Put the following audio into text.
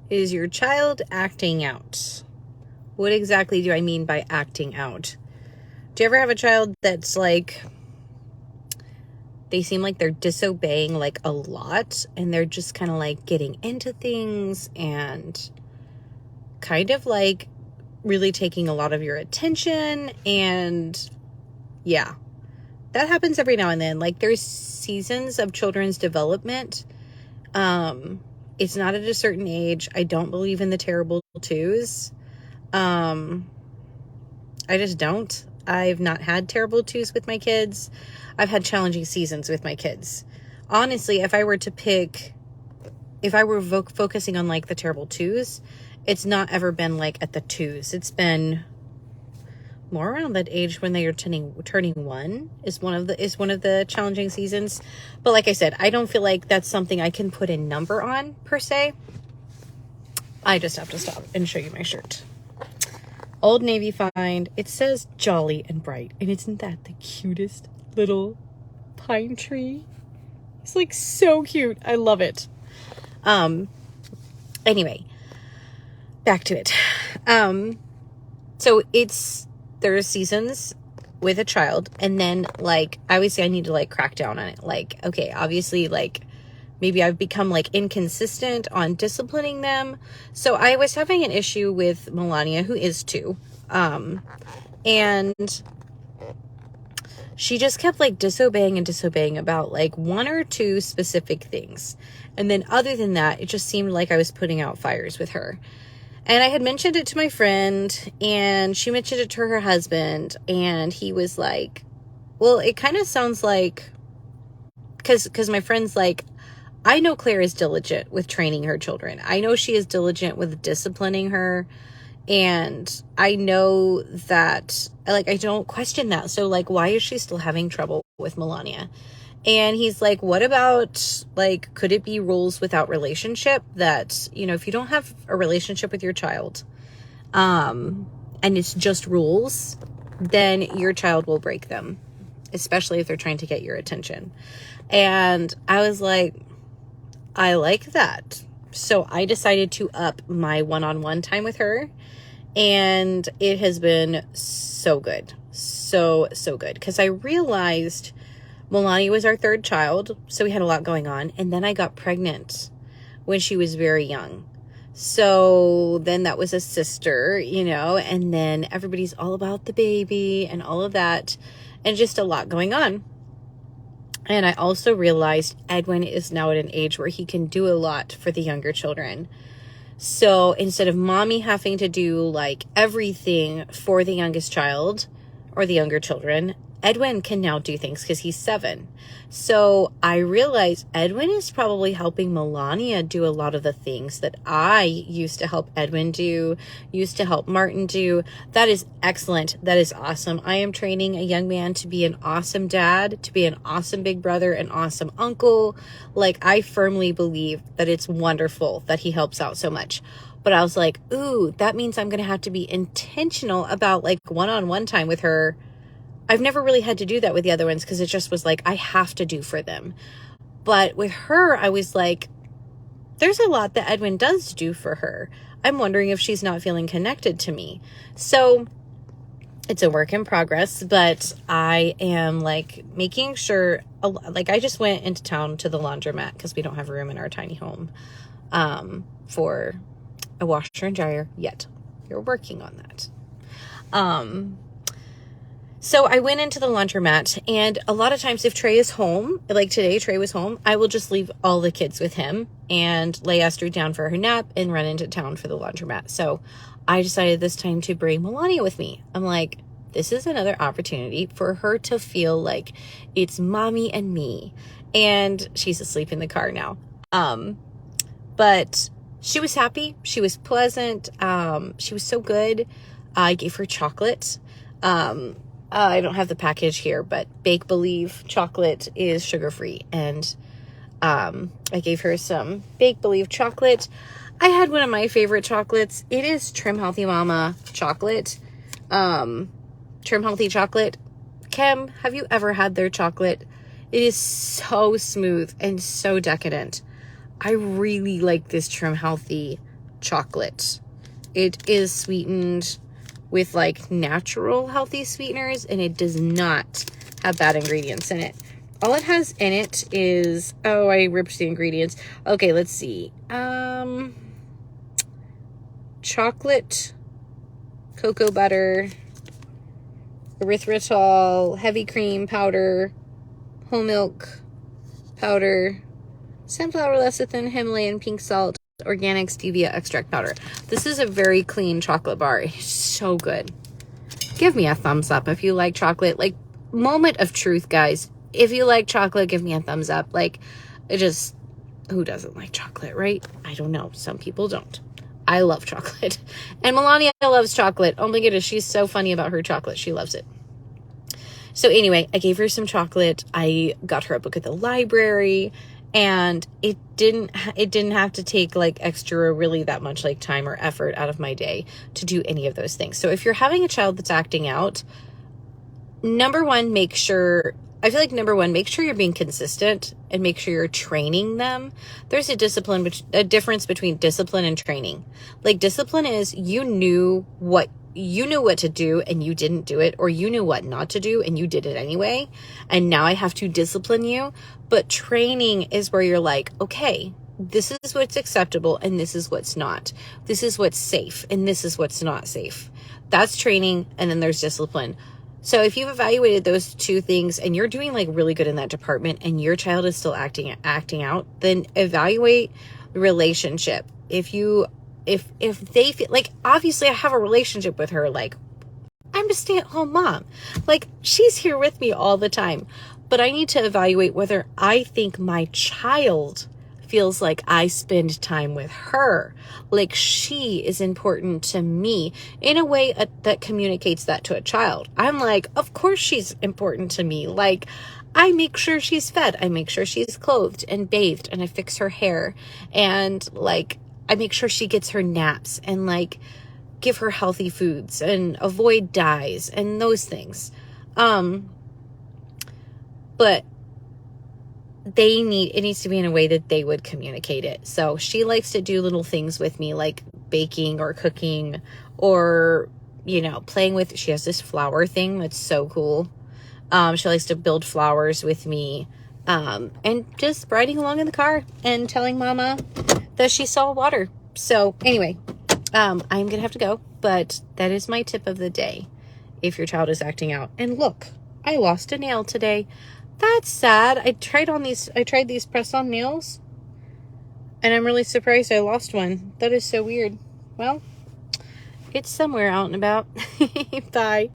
Is your child acting out? What exactly do I mean by acting out? Do you ever have a child that's like, they seem like they're disobeying like a lot, and they're just kind of like getting into things and kind of like really taking a lot of your attention? And yeah, that happens every now and then. Like, there's seasons of children's development. It's not at a certain age. I don't believe in the terrible twos. I just don't. I've not had terrible twos with my kids. I've had challenging seasons with my kids. Honestly, if I were focusing on like the terrible twos, it's not ever been like at the twos. It's been more around that age when they are turning one is one of the challenging seasons. But like I said, I don't feel like that's something I can put a number on per se. I just have to stop and show you my shirt. Old Navy find. It says jolly and bright, and isn't that the cutest little pine tree? It's like so cute. I love it. Anyway, back to it. So there are seasons with a child, and then like I always say I need to like crack down on it. Like, okay, obviously, like maybe I've become like inconsistent on disciplining them. So I was having an issue with Melania, who is 2. And she just kept like disobeying about like 1 or 2 specific things. And then other than that, it just seemed like I was putting out fires with her. And I had mentioned it to my friend, and she mentioned it to her husband, and he was like, well, it kind of sounds like, because my friend's like, I know Claire is diligent with training her children. I know she is diligent with disciplining her, and I know that, like, I don't question that. So, like, why is she still having trouble with Melania? And he's like, what about, like, could it be rules without relationship? That, you know, if you don't have a relationship with your child, and it's just rules, then your child will break them, especially if they're trying to get your attention. And I was like, I like that. So I decided to up my one-on-one time with her, and it has been so good. So good. Because I realized Melania was our 3rd child, so we had a lot going on. And then I got pregnant when she was very young. So then that was a sister, you know, and then everybody's all about the baby and all of that, and just a lot going on. And I also realized Edwin is now at an age where he can do a lot for the younger children. So instead of mommy having to do like everything for the youngest child or the younger children, Edwin can now do things because he's 7. So I realized Edwin is probably helping Melania do a lot of the things that I used to help Edwin do, used to help Martin do. That is excellent. That is awesome. I am training a young man to be an awesome dad, to be an awesome big brother, an awesome uncle. Like, I firmly believe that it's wonderful that he helps out so much. But I was like, ooh, that means I'm going to have to be intentional about like one-on-one time with her. I've never really had to do that with the other ones because it just was like, I have to do for them. But with her, I was like, there's a lot that Edwin does do for her. I'm wondering if she's not feeling connected to me. So it's a work in progress, but I am like making sure, like I just went into town to the laundromat because we don't have room in our tiny home for a washer and dryer yet. We're working on that. So I went into the laundromat, and a lot of times if Trey is home, like today Trey was home, I will just leave all the kids with him and lay Esther down for her nap and run into town for the laundromat. So I decided this time to bring Melania with me. I'm like, this is another opportunity for her to feel like it's mommy and me. And she's asleep in the car now. But she was happy. She was pleasant. She was so good. I gave her chocolate. I don't have the package here, but Bake Believe chocolate is sugar-free. And I gave her some Bake Believe chocolate. I had one of my favorite chocolates. It is Trim Healthy Mama chocolate. Trim Healthy chocolate. Kim, have you ever had their chocolate? It is so smooth and so decadent. I really like this Trim Healthy chocolate. It is sweetened with like natural healthy sweeteners, and it does not have bad ingredients in it. All it has in it is, oh, I ripped the ingredients. Okay, let's see. Chocolate, cocoa butter, erythritol, heavy cream powder, whole milk powder, sunflower lecithin, Himalayan pink salt, organic stevia extract powder. This is a very clean chocolate bar. It's so good. Give me a thumbs up if you like chocolate. Like, moment of truth, guys. If you like chocolate, give me a thumbs up. Like, it just, who doesn't like chocolate, right? I don't know. Some people don't. I love chocolate. And Melania loves chocolate. Oh my goodness, she's so funny about her chocolate. She loves it. So anyway, I gave her some chocolate. I got her a book at the library, and it didn't have to take like extra, really that much like time or effort out of my day to do any of those things. So if you're having a child that's acting out, number one, make sure you're being consistent and make sure you're training them. There's a difference between discipline and training. Like, discipline is you knew what to do and you didn't do it, or you knew what not to do and you did it anyway, and now I have to discipline you. But training is where you're like, okay, this is what's acceptable and this is what's not. This is what's safe and this is what's not safe. That's training, and then there's discipline. So if you've evaluated those two things and you're doing like really good in that department and your child is still acting out, then evaluate the relationship. If they feel like, obviously I have a relationship with her, like I'm a stay-at-home mom, like she's here with me all the time, but I need to evaluate whether I think my child feels like I spend time with her, like she is important to me in a way that communicates that to a child. I'm like, of course she's important to me. Like, I make sure she's fed, I make sure she's clothed and bathed, and I fix her hair, and like I make sure she gets her naps, and like give her healthy foods and avoid dyes and those things. But it needs to be in a way that they would communicate it. So she likes to do little things with me, like baking or cooking, or, playing with, she has this flower thing that's so cool. She likes to build flowers with me, and just riding along in the car and telling mama that she saw water. So anyway, I'm going to have to go, but that is my tip of the day if your child is acting out. And look, I lost a nail today. That's sad. I tried these press-on nails, and I'm really surprised I lost one. That is so weird. Well, it's somewhere out and about. Bye.